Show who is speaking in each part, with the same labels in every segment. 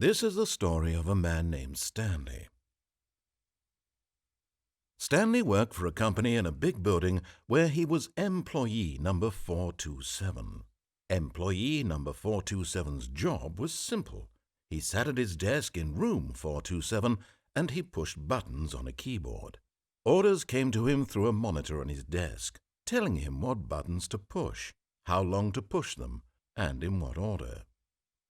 Speaker 1: This is the story of a man named Stanley. Stanley worked for a company in a big building where he was employee number 427. Employee number 427's job was simple. He sat at his desk in room 427 and he pushed buttons on a keyboard. Orders came to him through a monitor on his desk, telling him what buttons to push, how long to push them, and in what order.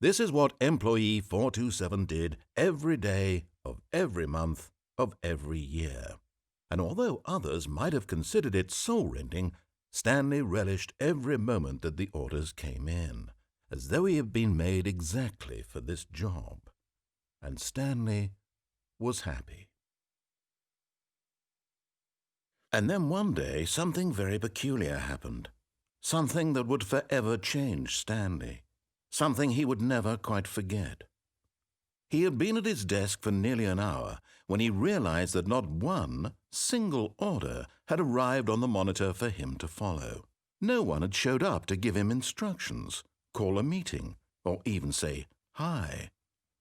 Speaker 1: This is what employee 427 did every day of every month of every year. And although others might have considered it soul-rending, Stanley relished every moment that the orders came in, as though he had been made exactly for this job. And Stanley was happy. And then one day something very peculiar happened, something that would forever change Stanley, something he would never quite forget. He had been at his desk for nearly an hour when he realized that not one single order had arrived on the monitor for him to follow. No one had showed up to give him instructions, call a meeting, or even say hi.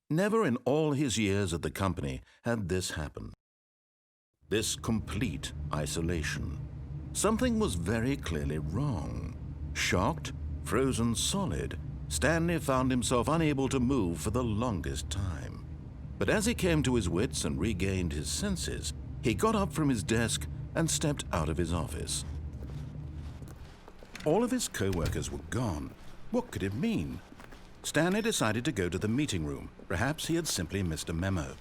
Speaker 1: Never in all his years at the company had this happened. This complete isolation. Something was very clearly wrong. Shocked, frozen solid, Stanley found himself unable to move for the longest time. But as he came to his wits and regained his senses, he got up from his desk and stepped out of his office. All of his co-workers were gone. What could it mean? Stanley decided to go to the meeting room. Perhaps he had simply missed a memo.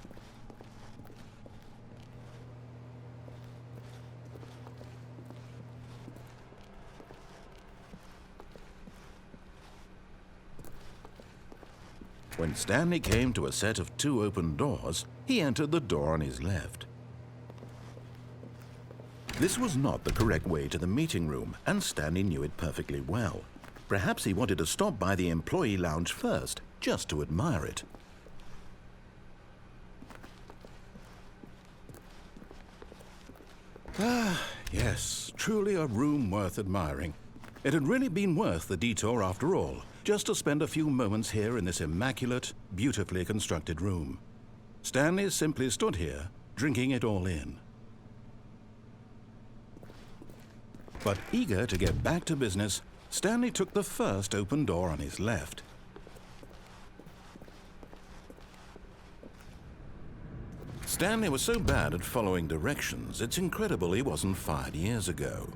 Speaker 1: When Stanley came to a set of 2 open doors, he entered the door on his left. This was not the correct way to the meeting room, and Stanley knew it perfectly well. Perhaps he wanted to stop by the employee lounge first, just to admire it. Yes, truly a room worth admiring. It had really been worth the detour after all, just to spend a few moments here in this immaculate, beautifully constructed room. Stanley simply stood here, drinking it all in. But eager to get back to business, Stanley took the first open door on his left. Stanley was so bad at following directions, it's incredible he wasn't fired years ago.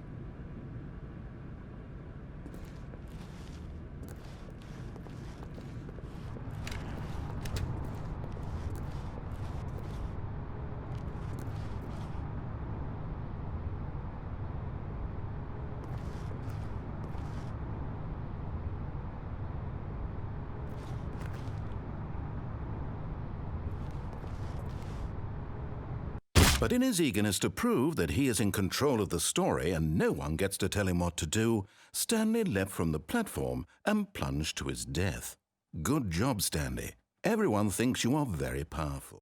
Speaker 1: But in his eagerness to prove that he is in control of the story and no one gets to tell him what to do, Stanley leapt from the platform and plunged to his death. Good job, Stanley. Everyone thinks you are very powerful.